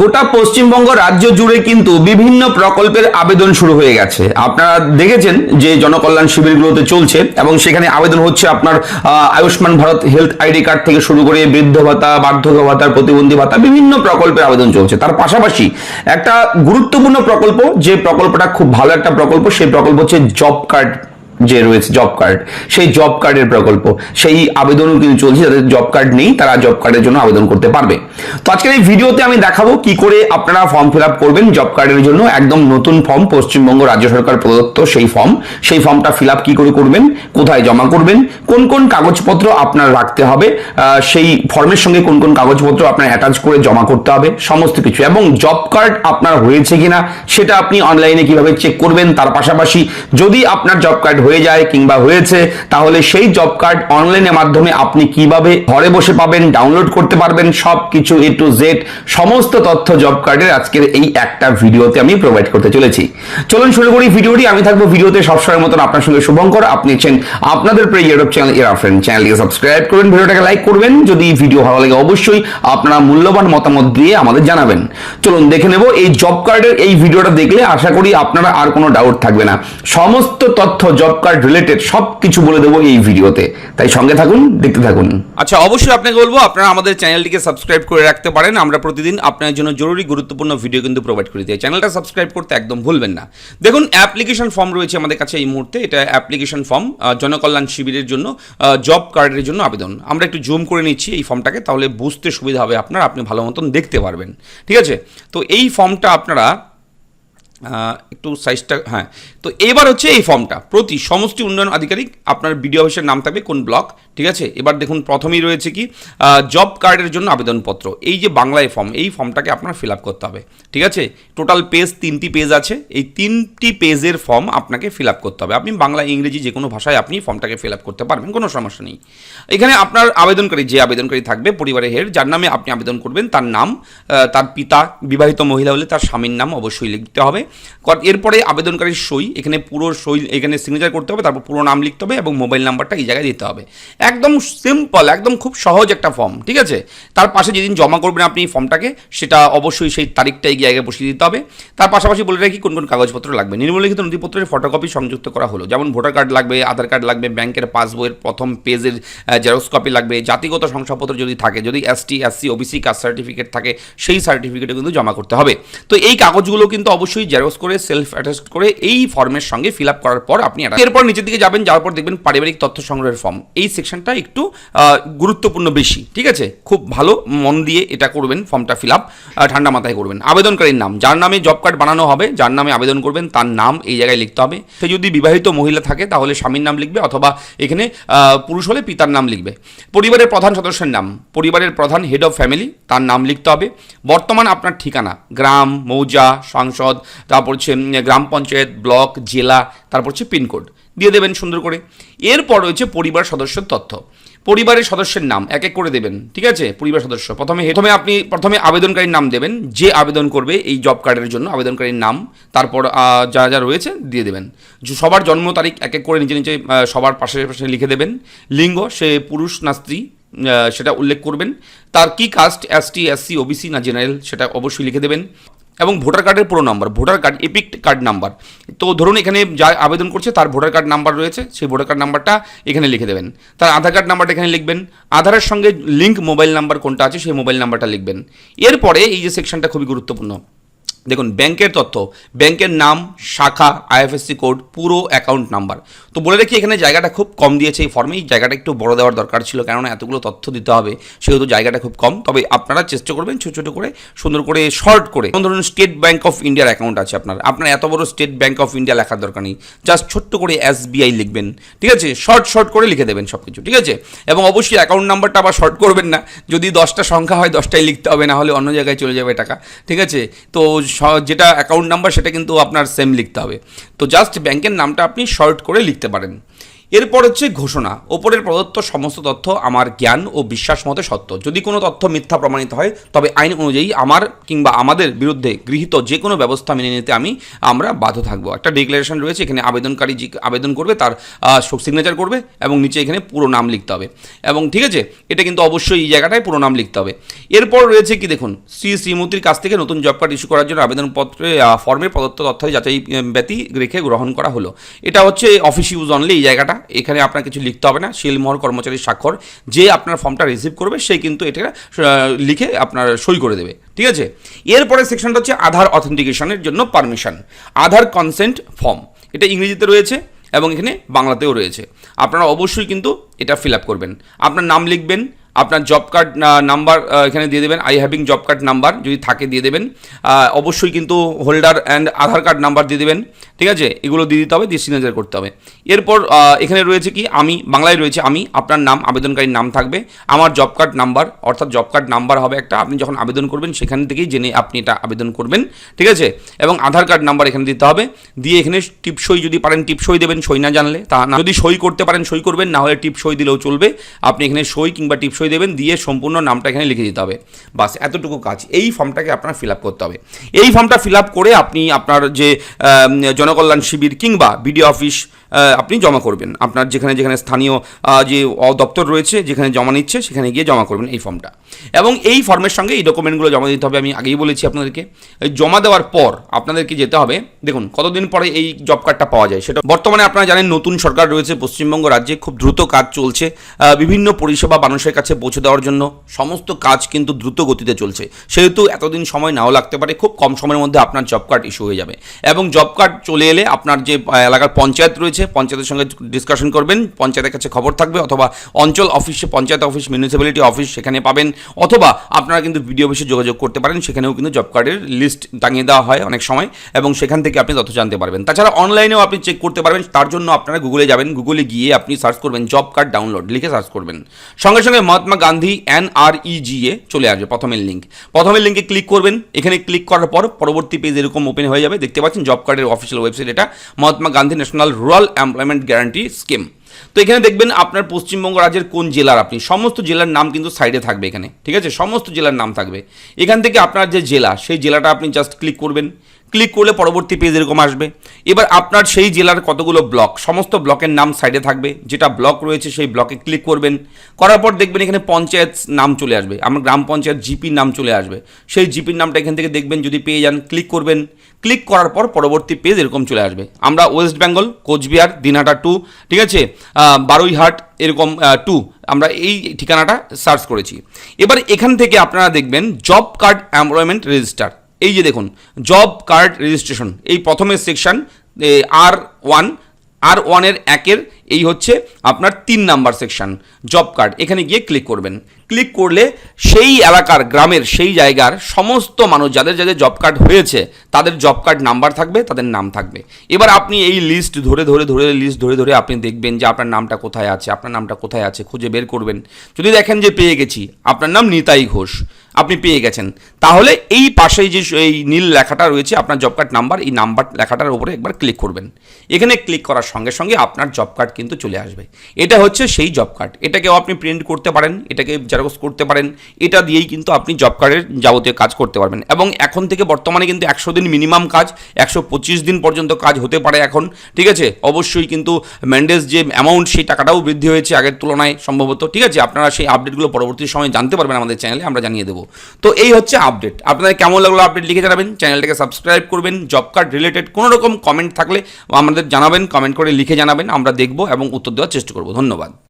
গোটা পশ্চিমবঙ্গ রাজ্য জুড়ে কিন্তু বিভিন্ন প্রকল্পের আবেদন শুরু হয়ে গেছে। আপনারা দেখেছেন যে জনকল্যাণ শিবিরগুলোতে চলছে এবং সেখানে আবেদন হচ্ছে আপনার Ayushman Bharat health ID card থেকে শুরু করে বৃদ্ধ ভাতা, বার্ধক্য ভাতা, প্রতিবন্ধী ভাতা, বিভিন্ন প্রকল্পের আবেদন চলছে। তার পাশাপাশি একটা গুরুত্বপূর্ণ প্রকল্প, যে প্রকল্পটা খুব ভালো একটা প্রকল্প, সেই প্রকল্প হচ্ছে জব কার্ড যে রয়েছে, জব কার্ড, সেই জব কার্ডের প্রকল্প, সেই আবেদনও কিন্তু চলছে। যাদের জব কার্ড নেই তারা জব কার্ডের জন্য আবেদন করতে পারবে। তো আজকের এই ভিডিওতে আমি দেখাবো কি করে আপনারা ফর্ম ফিল আপ করবেন জব কার্ডের জন্য। একদম নতুন ফর্ম, পশ্চিমবঙ্গ রাজ্য সরকার প্রদত্ত সেই ফর্মটা ফিল আপ কি করে করবেন, কোথায় জমা করবেন, কোন কোন কাগজপত্র আপনার রাখতে হবে, সেই ফর্মের সঙ্গে কোন কোন কাগজপত্র আপনার অ্যাটাচ করে জমা করতে হবে, সমস্ত কিছু, এবং জব কার্ড আপনার হয়েছে কিনা সেটা আপনি অনলাইনে কিভাবে চেক করবেন। তার পাশাপাশি যদি আপনার জব কার্ড হয়ে যায় কিংবা হয়েছে, তাহলে সেই জব কার্ড অনলাইনের মাধ্যমে আপনি কিভাবে ঘরে বসে পাবেন, ডাউনলোড করতে পারবেন, সবকিছু A to Z সমস্ত তথ্য জব কার্ডের আজকের এই একটা ভিডিওতে আমি প্রোভাইড করতে চলেছি। চলুন শুরু করি ভিডিওটি। আমি থাকবো ভিডিওতে সবসময় মতন আপনার সঙ্গে শুভঙ্কর। আপনি আছেন আপনাদের প্রিয় ইউটিউব চ্যানেল এরা ফ্রেন্ড। চ্যানেলটিকে সাবস্ক্রাইব করবেন, ভিডিওটাকে লাইক করবেন। যদি ভিডিও ভালো লাগে অবশ্যই আপনারা মূল্যবান মতামত দিয়ে আমাদের জানাবেন। চলুন দেখে নেব এই জব কার্ডের এই ভিডিওটা দেখলে আশা করি আপনারা আর কোনো ডাউট থাকবে না। সমস্ত তথ্য জব কার্ড রিলেটেড সবকিছু বলে দেবো এই ভিডিওতে, তাই সঙ্গে থাকুন, দেখতে থাকুন। আচ্ছা, অবশ্যই আপনাকে বলবো আপনারা আমাদের চ্যানেলটিকে সাবস্ক্রাইব করে রাখতে পারেন। আমরা প্রতিদিন আপনার জন্য জরুরি গুরুত্বপূর্ণ ভিডিও কিন্তু প্রোভাইড করে দিই। চ্যানেলটা সাবস্ক্রাইব করতে একদম ভুলবেন না। দেখুন, অ্যাপ্লিকেশন ফর্ম রয়েছে আমাদের কাছে এই মুহূর্তে। এটা অ্যাপ্লিকেশন ফর্ম জনকল্যাণ শিবিরের জন্য, জব কার্ডের জন্য আবেদন। আমরা একটু জুম করে নিচ্ছি এই ফর্মটাকে, তাহলে বুঝতে সুবিধা হবে আপনার, আপনি ভালো মতন দেখতে পারবেন। ঠিক আছে, তো এই ফর্মটা আপনারা একটু সাইজটা, হ্যাঁ, তো এবার হচ্ছে এই ফর্মটা প্রতি সমষ্টি উন্নয়ন আধিকারিক আপনার বিডিও অফিসের নাম থাকবে, কোন ব্লক। ঠিক আছে, এবার দেখুন প্রথমেই রয়েছে কি জব কার্ডের জন্য আবেদনপত্র। এই যে বাংলায় ফর্ম, এই ফর্মটাকে আপনার ফিল আপ করতে হবে। ঠিক আছে, টোটাল পেজ 3টি পেজ আছে। এই 3টি পেজের ফর্ম আপনাকে ফিল আপ করতে হবে। আপনি বাংলা, ইংরেজি যে কোনো ভাষায় আপনি ফর্মটাকে ফিল আপ করতে পারবেন, কোনো সমস্যা নেই। এখানে আপনার আবেদনকারী, যে আবেদনকারী থাকবে, পরিবারের হেড, যার নামে আপনি আবেদন করবেন, তার নাম, তার পিতা, বিবাহিত মহিলা হলে তার স্বামীর নাম অবশ্যই লিখতে হবে। এরপরে আবেদনকারীর সই, এখানে পুরো সই, এখানে সিগনেচার করতে হবে, তারপর পুরো নাম লিখতে হবে এবং মোবাইল নাম্বারটা এই জায়গায় দিতে হবে। একদম সিম্পল, একদম খুব সহজ একটা ফর্ম। ঠিক আছে, তার পাশে যেদিন জমা করবেন আপনি এই ফর্মটাকে, সেটা অবশ্যই সেই তারিখটা এই জায়গায় বসিয়ে দিতে হবে। তার পাশাপাশি বলে রাখি কোন কোন কাগজপত্র লাগবে। নিম্নলিখিত নথিপত্রের ফটোকপি সংযুক্ত করা হলো, যেমন ভোটার কার্ড লাগবে, আধার কার্ড লাগবে, ব্যাংকের পাসবইয়ের প্রথম পেজের জেরক্স কপি লাগবে, জাতিগত শংসাপত্র যদি থাকে, যদি ST SC OBC caste certificate থাকে, সেই সার্টিফিকেটও কিন্তু জমা করতে হবে। তো এই কাগজগুলো কিন্তু অবশ্যই জেরক্স করে সেলফ অ্যাটাচ করে এই ফর্মের সঙ্গে ফিল আপ করার পর আপনি এরপর নিচের দিকে যাবেন, যাওয়ার পর দেখবেন পারিবারিক তথ্য সংগ্রহের ফর্ম। এই সেকশনটা একটু গুরুত্বপূর্ণ বেশি। ঠিক আছে, খুব ভালো মন দিয়ে এটা করবেন, ফর্মটা ফিল আপ ঠান্ডা মাথায় করবেন। আবেদনকারীর নাম, যার নামে জব কার্ড বানানো হবে, যার নামে আবেদন করবেন, তার নাম এই জায়গায় লিখতে হবে। সে যদি বিবাহিত মহিলা থাকে তাহলে স্বামীর নাম লিখবে, অথবা এখানে পুরুষ হলে পিতার নাম লিখবে। পরিবারের প্রধান সদস্যের নাম, পরিবারের প্রধান, হেড অফ ফ্যামিলি, তার নাম লিখতে হবে। বর্তমান আপনার ঠিকানা, গ্রাম, মৌজা, সংসদ, তারপর হচ্ছে গ্রাম পঞ্চায়েত, ব্লক, জেলা, তারপর হচ্ছে পিনকোড দিয়ে দেবেন সুন্দর করে। এরপর রয়েছে পরিবার সদস্যের তথ্য, পরিবারের সদস্যের নাম এক এক করে দেবেন। ঠিক আছে, পরিবার সদস্য প্রথমে আবেদনকারীর নাম দেবেন, যে আবেদন করবে এই জব কার্ডের জন্য, আবেদনকারীর নাম, তারপর যা যা রয়েছে দিয়ে দেবেন। সবার জন্ম তারিখ এক এক করে নিচে নিচে সবার পাশে পাশে লিখে দেবেন। লিঙ্গ, সে পুরুষ না স্ত্রী সেটা উল্লেখ করবেন। তার কি কাস্ট, ST SC OBC না জেনারেল, সেটা অবশ্যই লিখে দেবেন। এবং ভোটার কার্ডের পুরো number, voter card epic card number. তো ধরুন এখানে যা আবেদন করছে তার ভোটার কার্ড নাম্বার রয়েছে, সেই ভোটার কার্ড নাম্বারটা এখানে লিখে দেবেন। তার আধার কার্ড নাম্বারটা এখানে লিখবেন। আধারের সঙ্গে লিঙ্ক মোবাইল নাম্বার কোনটা আছে সেই মোবাইল নাম্বারটা লিখবেন। এরপরে এই যে সেকশনটা খুবই গুরুত্বপূর্ণ, দেখুন ব্যাংকের তথ্য, ব্যাংকের নাম, শাখা, IFSC কোড, পুরো অ্যাকাউন্ট নাম্বার। তো বলে রাখি এখানে জায়গাটা খুব কম দিয়েছে এই ফর্মে, এই জায়গাটা একটু বড় দেওয়ার দরকার ছিল, কেননা এতগুলো তথ্য দিতে হবে, সেহেতু জায়গাটা খুব কম। তবে আপনারা চেষ্টা করবেন ছোটো ছোটো করে, সুন্দর করে, শর্ট করে। ধরুন স্টেট ব্যাংক অফ ইন্ডিয়ার অ্যাকাউন্ট আছে আপনার এত বড় স্টেট ব্যাংক অফ ইন্ডিয়া লেখার দরকার নেই, জাস্ট ছোট্ট করে SBI লিখবেন। ঠিক আছে, শর্ট করে লিখে দেবেন সব কিছু। ঠিক আছে, এবং অবশ্যই অ্যাকাউন্ট নাম্বারটা আবার শর্ট করবেন না, যদি 10টা সংখ্যা হয় 10টাই লিখতে হবে, না হলে অন্য জায়গায় চলে যাবে টাকা। ঠিক আছে, তো যেটা অ্যাকাউন্ট নাম্বার সেটা কিন্তু আপনার সেম লিখতে হবে। তো জাস্ট ব্যাংকের নামটা আপনি শর্ট করে লিখতে পারেন। এরপর হচ্ছে ঘোষণা। ওপরের প্রদত্ত সমস্ত তথ্য আমার জ্ঞান ও বিশ্বাস মতে সত্য। যদি কোনো তথ্য মিথ্যা প্রমাণিত হয় তবে আইন অনুযায়ী আমার কিংবা আমাদের বিরুদ্ধে গৃহীত যে কোনো ব্যবস্থা মেনে নিতে আমরা বাধ্য থাকবো। একটা ডিক্লারেশন রয়েছে, এখানে আবেদনকারী যে আবেদন করবে তার সিগনেচার করবে এবং নিচে এখানে পুরো নাম লিখতে হবে। এবং ঠিক আছে, এটা কিন্তু অবশ্যই এই জায়গাটায় পুরো নাম লিখতে হবে। এরপর রয়েছে কি দেখুন, শ্রীমতীর কাছ থেকে নতুন জব কার্ড ইস্যু করার জন্য আবেদনপত্রে ফর্মের প্রদত্ত তথ্য যাচাই ব্যতি রেখে গ্রহণ করা হলো। এটা হচ্ছে অফিস ইউজ অনলি এই জায়গাটা, এখানে আপনার কিছু লিখতে হবে না। শিলমোহর কর্মচারীর স্বাক্ষর, যে আপনার ফর্মটা রিসিভ করবে সেই কিন্তু এটা লিখে আপনার সই করে দেবে। ঠিক আছে, এরপরে সেকশনটা হচ্ছে আধার অথেন্টিকেশনের জন্য পারমিশন। আধার কনসেন্ট ফর্ম, এটা ইংরেজিতে রয়েছে এবং এখানে বাংলাতেও রয়েছে। আপনারা অবশ্যই কিন্তু এটা ফিল আপ করবেন। আপনার নাম লিখবেন, আপনার জব কার্ড নাম্বার এখানে দিয়ে দেবেন, I having job card number যদি থাকে দিয়ে দেবেন। অবশ্যই কিন্তু holder and Aadhaar card number দিয়ে দেবেন। ঠিক আছে, এগুলো দিয়ে দিতে হবে, দিয়ে সিগনেচার করতে হবে। এরপর এখানে রয়েছে কি, আমি বাংলায় রয়েছে আমি, আপনার নাম, আবেদনকারীর নাম থাকবে, আমার জব কার্ড নাম্বার, অর্থাৎ জব কার্ড নাম্বার হবে একটা, আপনি যখন আবেদন করবেন সেখান থেকেই জেনে আপনি এটা আবেদন করবেন। ঠিক আছে, এবং আধার কার্ড নাম্বার এখানে দিতে হবে, দিয়ে এখানে টিপসই যদি পারেন টিপসই দেবেন, সই না জানলে তা না, যদি সই করতে পারেন সই করবেন, না হলে টিপসই দিলেও চলবে। আপনি এখানে সই কিংবা টিপসই দেবেন, দিয়ে সম্পূর্ণ নামটা এখানে লিখে দিতে হবে। বাস এতটুকু কাজ। এই ফর্মটাকে আপনার ফিল আপ করতে হবে। এই ফর্মটা ফিল আপ করে আপনি আপনার যে জনকল্যাণ শিবির কিংবা বিডিও অফিস আপনি জমা করবেন। আপনার যেখানে যেখানে স্থানীয় যে দপ্তর রয়েছে যেখানে জমা নিচ্ছে সেখানে গিয়ে জমা করবেন এই ফর্মটা। এবং এই ফর্মের সঙ্গে এই ডকুমেন্টগুলো জমা দিতে হবে। আমি আগেই বলেছি আপনাদেরকে, জমা দেওয়ার পর আপনাদেরকে যেতে হবে, দেখুন কতদিন পরে এই জব কার্ডটা পাওয়া যায় সেটা। বর্তমানে আপনারা জানেন নতুন সরকার রয়েছে পশ্চিমবঙ্গ রাজ্যে, খুব দ্রুত কাজ চলছে। বিভিন্ন পরিষেবা মানুষের কাছে পৌঁছে দেওয়ার জন্য সমস্ত কাজ কিন্তু দ্রুত গতিতে চলছে। সেহেতু এতদিন সময় নাও লাগতে পারে, খুব কম সময়ের মধ্যে আপনার জব কার্ড ইস্যু হয়ে যাবে। এবং জব কার্ড চলে এলে আপনার যে এলাকার পঞ্চায়েত রয়েছে, পঞ্চায়েতের সঙ্গে ডিসকাশন করবেন, পঞ্চায়েতের কাছে খবর থাকবে, অথবা অঞ্চল অফিসে, পঞ্চায়েত অফিস, মিউনিসিপ্যালিটি অফিস সেখানে পাবেন, অথবা আপনারা কিন্তু বিডিও অফিসে যোগাযোগ করতে পারেন, সেখানেও কিন্তু জব কার্ডের লিস্ট টাঙিয়ে দেওয়া হয় অনেক সময়, এবং সেখান থেকে আপনি তথ্য জানতে পারবেন। তাছাড়া অনলাইনেও আপনি চেক করতে পারবেন। তার জন্য আপনারা গুগলে যাবেন, গুগলে গিয়ে আপনি সার্চ করবেন জব কার্ড ডাউনলোড লিখে সার্চ করবেন, সঙ্গে সঙ্গে মহাত্মা গান্ধী NREGA চলে আসবে প্রথমের লিঙ্ক। প্রথমের লিঙ্কে ক্লিক করবেন, এখানে ক্লিক করার পর পরবর্তী পেজ এরকম ওপেন হয়ে যাবে। দেখতে পাচ্ছেন জব কার্ডের অফিসিয়াল ওয়েবসাইট, এটা Mahatma Gandhi national rural employment guarantee scheme. তো এখানে দেখবেন আপনার পশ্চিমবঙ্গ রাজ্যের কোন জেলার, আপনি সমস্ত জেলার নাম কিন্তু সাইডে থাকবে এখানে। ঠিক আছে, সমস্ত জেলার নাম থাকবে। এখান থেকে আপনার যে জেলা সেই জেলাটা আপনি জাস্ট ক্লিক করবেন। ক্লিক করলে পরবর্তী পেজ এরকম আসবে। এবার আপনার সেই জেলার কতগুলো ব্লক, সমস্ত ব্লকের নাম সাইডে থাকবে। যেটা ব্লক রয়েছে সেই ব্লকে ক্লিক করবেন। করার পর দেখবেন এখানে পঞ্চায়েত নাম চলে আসবে, আমার গ্রাম পঞ্চায়েত জিপির নাম চলে আসবে। সেই জিপির নামটা এখান থেকে দেখবেন, যদি পেয়ে যান ক্লিক করবেন। ক্লিক করার পর পরবর্তী পেজ এরকম চলে আসবে। আমরা ওয়েস্ট বেঙ্গল, কোচবিহার, দিনহাটা 2, ঠিক আছে, বারুইহাট এরকম 2, আমরা এই ঠিকানাটা সার্চ করেছি। এবার এখান থেকে আপনারা দেখবেন জব কার্ড এমপ্লয়মেন্ট রেজিস্টার, এই যে দেখুন জব কার্ড রেজিস্ট্রেশন, এই প্রথমের সেকশন R1 এর 1 এই হচ্ছে আপনার 3 নাম্বার সেকশন জব কার্ড। এখানে গিয়ে ক্লিক করবেন। ক্লিক করলে সেই এলাকার, গ্রামের, সেই জায়গার সমস্ত মানুষ যাদের যাদের জব কার্ড হয়েছে তাদের জব কার্ড নাম্বার থাকবে, তাদের নাম থাকবে। এবার আপনি এই লিস্ট ধরে আপনি দেখবেন যে আপনার নামটা কোথায় আছে, আপনার নামটা কোথায় আছে খুঁজে বের করবেন। যদি দেখেন যে পেয়ে গেছি, আপনার নাম নিতাই ঘোষ, আপনি পেয়ে গেছেন, তাহলে এই পাশেই যে এই নীল লেখাটা রয়েছে আপনার জব কার্ড নাম্বার, এই নাম্বার লেখাটার উপরে একবার ক্লিক করবেন। এখানে ক্লিক করার সঙ্গে সঙ্গে আপনার জব কার্ড কিন্তু চলে আসবে। এটা হচ্ছে সেই জব কার্ড। এটাকেও আপনি প্রিন্ট করতে পারেন, এটাকে জেরক্স করতে পারেন। এটা দিয়েই কিন্তু আপনি জব কার্ডের যাবতীয় কাজ করতে পারবেন। এবং এখন থেকে বর্তমানে কিন্তু 100 দিন মিনিমাম কাজ, 125 দিন পর্যন্ত কাজ হতে পারে এখন। ঠিক আছে, অবশ্যই কিন্তু ম্যান্ডেজ যে অ্যামাউন্ট সেই টাকাটাও বৃদ্ধি হয়েছে আগের তুলনায় সম্ভবত। ঠিক আছে, আপনারা সেই আপডেটগুলো পরবর্তী সময় জানতে পারবেন আমাদের চ্যানেলে, আমরা জানিয়ে দেবো। তো এই হচ্ছে আপডেট। আপনাদের কেমন লাগলো আপডেট লিখে জানাবেন, চ্যানেলটাকে সাবস্ক্রাইব করবেন। জব কার্ড রিলেটেড কোনো রকম কমেন্ট থাকলে আমাদের জানাবেন, কমেন্ট করে লিখে জানাবেন, আমরা দেখব এবং উত্তর দেওয়ার চেষ্টা করব। ধন্যবাদ।